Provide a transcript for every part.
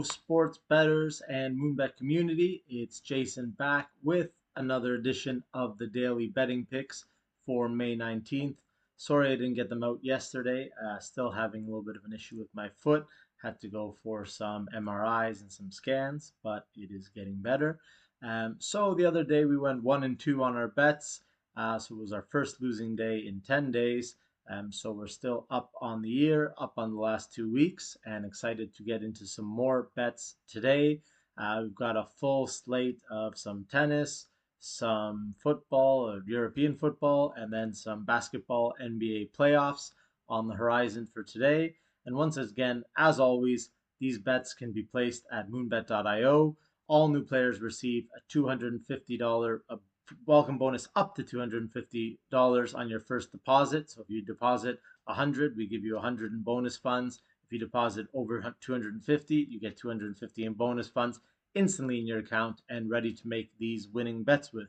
Sports betters and Moonbet community. It's Jason back with another edition of the daily betting picks for May 19th. Sorry I didn't get them out yesterday. Still having a little bit of an issue with my foot. Had to go for some MRIs and some scans, but it is getting better. So the other day we went 1-2 on our bets. So it was our first losing day in 10 days. So we're still up on the year, up on the last 2 weeks, and excited to get into some more bets today. We've got a full slate of some tennis, some football, or European football, and then some basketball NBA playoffs on the horizon for today. And once again, as always, these bets can be placed at moonbet.io. All new players receive a $250 welcome bonus up to $250 on your first deposit. So if you deposit 100, we give you 100 in bonus funds. If you deposit over 250, you get 250 in bonus funds instantly in your account and ready to make these winning bets with.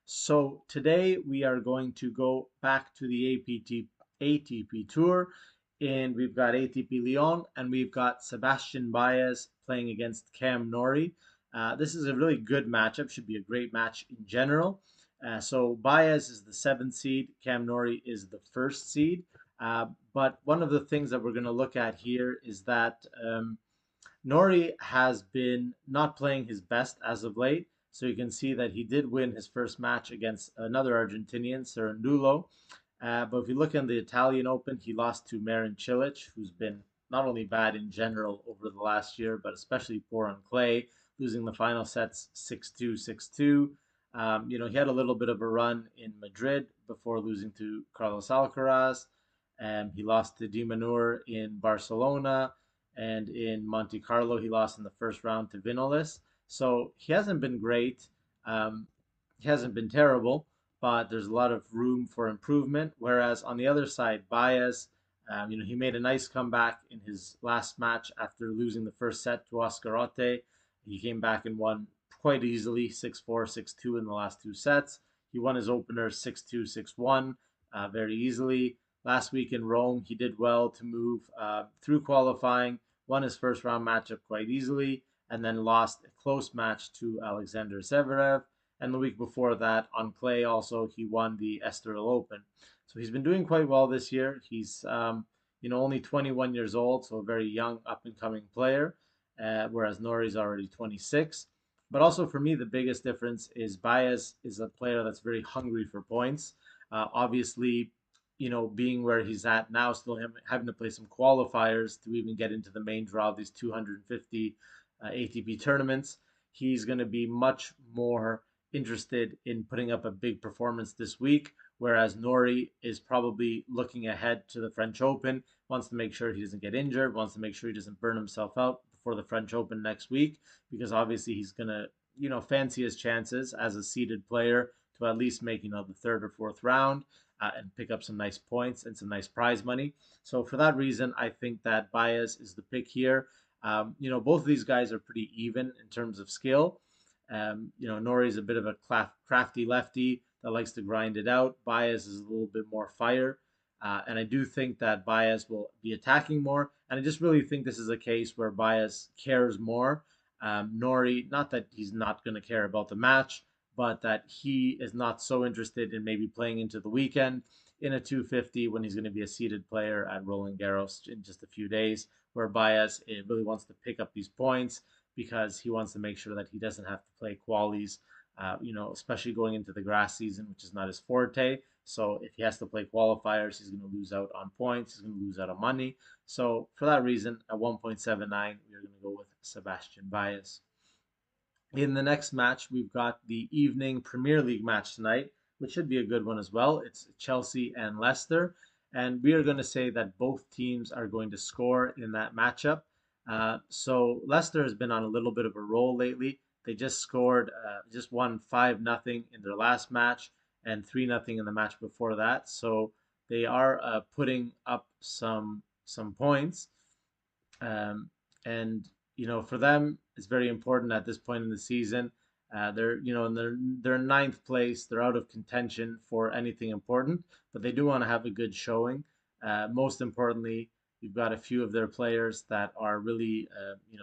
So today we are going to go back to the ATP Tour, and we've got ATP Lyon and we've got Sebastian Baez playing against Cam Norrie. This is a really good matchup, should be a great match in general. So Baez is the seventh seed, Cam Norrie is the first seed. But one of the things that we're going to look at here is that Norrie has been not playing his best as of late. So you can see that he did win his first match against another Argentinian, Cerundolo. But if you look in the Italian Open, he lost to Marin Cilic, who's been not only bad in general over the last year, but especially poor on clay, losing the final sets 6-2, 6-2. He had a little bit of a run in Madrid before losing to Carlos Alcaraz. He lost to Di Manur in Barcelona, and in Monte Carlo, he lost in the first round to Vinolis. So he hasn't been great. Um, he hasn't been terrible, but there's a lot of room for improvement. Whereas on the other side, Baez, he made a nice comeback in his last match after losing the first set to Oscar Otte. He came back and won quite easily, 6-4, 6-2 in the last two sets. He won his opener 6-2, 6-1 very easily. Last week in Rome, he did well to move through qualifying, won his first round matchup quite easily, and then lost a close match to Alexander Zverev. And the week before that, on clay, also he won the Estoril Open. So he's been doing quite well this year. He's only 21 years old, so a very young, up and coming player, whereas Norrie's already 26. But also for me, the biggest difference is Baez is a player that's very hungry for points. Obviously, being where he's at now, still having to play some qualifiers to even get into the main draw of these 250 ATP tournaments, he's going to be much more interested in putting up a big performance this week, whereas Norrie is probably looking ahead to the French Open, wants to make sure he doesn't get injured, wants to make sure he doesn't burn himself out before the French Open next week, because obviously he's going to, fancy his chances as a seeded player to at least make, the third or fourth round. And pick up some nice points and some nice prize money. So for that reason, I think that Baez is the pick here. Both of these guys are pretty even in terms of skill. Norrie is a bit of a crafty lefty that likes to grind it out. Baez is a little bit more fire. And I do think that Baez will be attacking more. And I just really think this is a case where Baez cares more. Norrie, not that he's not going to care about the match, but that he is not so interested in maybe playing into the weekend in a 250 when he's going to be a seeded player at Roland Garros in just a few days, where Baez really wants to pick up these points because he wants to make sure that he doesn't have to play qualies, especially going into the grass season, which is not his forte. So if he has to play qualifiers, he's going to lose out on points. He's going to lose out on money. So for that reason, at 1.79, we're going to go with Sebastian Baez. In the next match, we've got the evening Premier League match tonight, which should be a good one as well. It's Chelsea and Leicester. And we are going to say that both teams are going to score in that matchup. So Leicester has been on a little bit of a roll lately. They just won 5-0 in their last match and 3-0 in the match before that. So they are putting up some points. And for them, it's very important at this point in the season. They're in ninth place. They're out of contention for anything important, but they do want to have a good showing. Most importantly, You've got a few of their players that are really,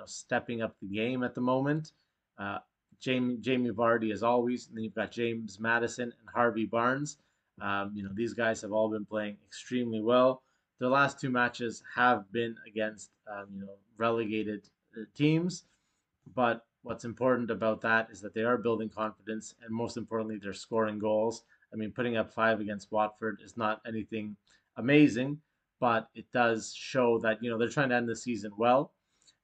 stepping up the game at the moment. Uh, Jamie Vardy, as always, and then you've got James Madison and Harvey Barnes. These guys have all been playing extremely well. Their last two matches have been against, relegated teams, but what's important about that is that they are building confidence, and most importantly, they're scoring goals. I mean, putting up five against Watford is not anything amazing, but it does show that they're trying to end the season well.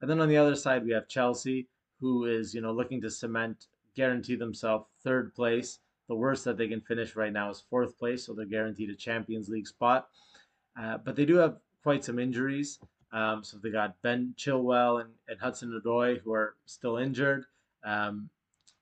And then on the other side, we have Chelsea, who is looking to guarantee themselves third place. The worst that they can finish right now is fourth place, so they're guaranteed a Champions League spot. But they do have quite some injuries. So they got Ben Chilwell and Hudson Odoi who are still injured. Um,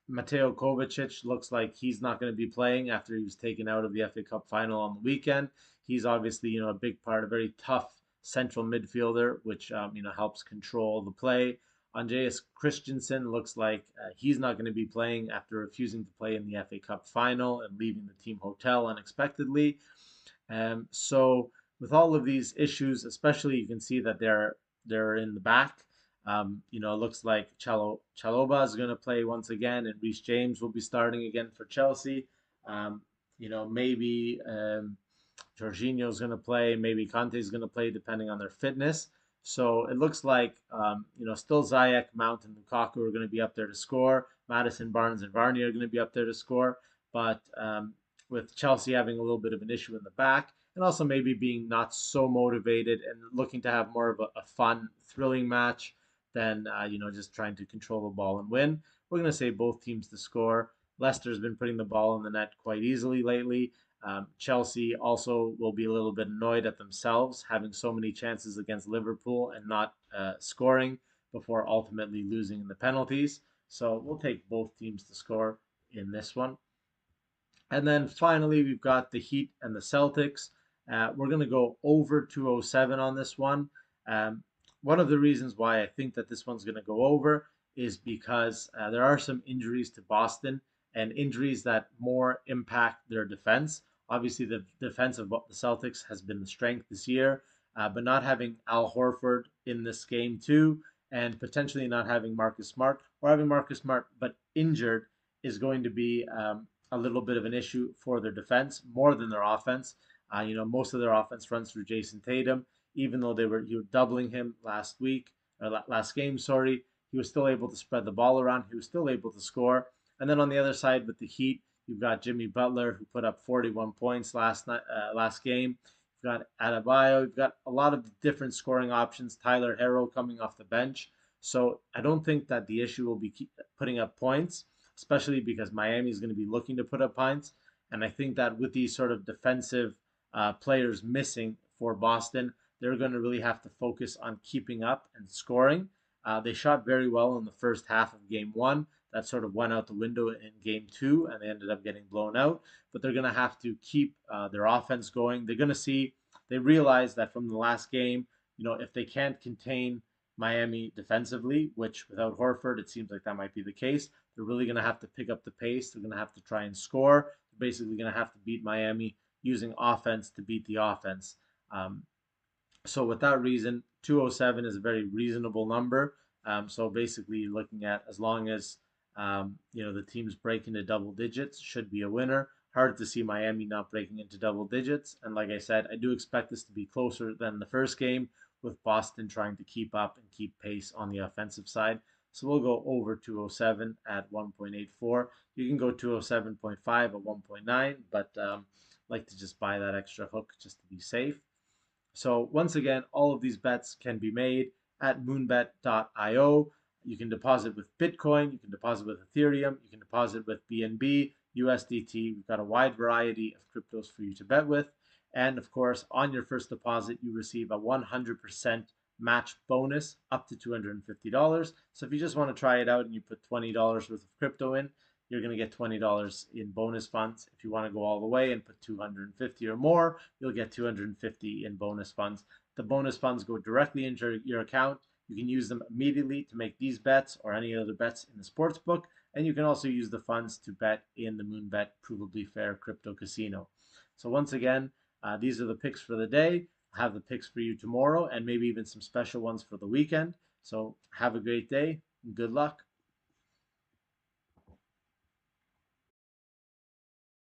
Mateo Kovacic looks like he's not going to be playing after he was taken out of the FA Cup final on the weekend. He's obviously a big part, a very tough central midfielder, which helps control the play. Andreas Christensen looks like he's not going to be playing after refusing to play in the FA Cup final and leaving the team hotel unexpectedly. So with all of these issues, especially you can see that they're in the back. It looks like Chaloba is going to play once again, and Reece James will be starting again for Chelsea. Maybe Jorginho is going to play, maybe Conte is going to play, depending on their fitness. So it looks like still Ziyech, Mount, and Lukaku are going to be up there to score. Madison, Barnes, and Varney are going to be up there to score, but with Chelsea having a little bit of an issue in the back, and also maybe being not so motivated and looking to have more of a fun, thrilling match than just trying to control the ball and win. We're going to say both teams to score. Leicester's been putting the ball in the net quite easily lately. Chelsea also will be a little bit annoyed at themselves having so many chances against Liverpool and not scoring before ultimately losing in the penalties. So we'll take both teams to score in this one. And then finally, we've got the Heat and the Celtics. We're going to go over 207 on this one. Um, One of the reasons why I think that this one's going to go over is because there are some injuries to Boston and injuries that more impact their defense. Obviously, the defense of the Celtics has been the strength this year, but not having Al Horford in this game too, and potentially not having Marcus Smart, or having Marcus Smart but injured, is going to be a little bit of an issue for their defense more than their offense. Most of their offense runs through Jason Tatum, even though you were doubling him last week or last game. Sorry, he was still able to spread the ball around. He was still able to score. And then on the other side with the Heat, you've got Jimmy Butler who put up 41 points last game. You've got Adebayo. You've got a lot of different scoring options. Tyler Herro coming off the bench. So I don't think that the issue will be putting up points, especially because Miami is going to be looking to put up points. And I think that with these sort of defensive players missing for Boston, they're going to really have to focus on keeping up and scoring. They shot very well in the first half of game one. That sort of went out the window in game two, and they ended up getting blown out. But they're going to have to keep their offense going. They realize that from the last game, if they can't contain Miami defensively, which without Horford, it seems like that might be the case, they're really going to have to pick up the pace. They're going to have to try and score. They're basically going to have to beat Miami using offense to beat the offense. So with that reason, 207 is a very reasonable number. So basically, looking at as long as the teams break into double digits, should be a winner. Hard to see Miami not breaking into double digits. And like I said, I do expect this to be closer than the first game, with Boston trying to keep up and keep pace on the offensive side. So we'll go over 207 at 1.84. You can go 207.5 at 1.9, but like to just buy that extra hook just to be safe. So once again, all of these bets can be made at moonbet.io. You can deposit with Bitcoin, you can deposit with Ethereum, you can deposit with BNB, USDT. We've got a wide variety of cryptos for you to bet with. And of course, on your first deposit, you receive a 100% match bonus up to $250. So if you just want to try it out and you put $20 worth of crypto in, you're going to get $20 in bonus funds. If you want to go all the way and put 250 or more, you'll get 250 in bonus funds. The bonus funds go directly into your account. You can use them immediately to make these bets or any other bets in the sports book. And you can also use the funds to bet in the Moonbet Provably Fair Crypto Casino. So once again, these are the picks for the day. have the picks for you tomorrow and maybe even some special ones for the weekend. So have a great day. Good luck.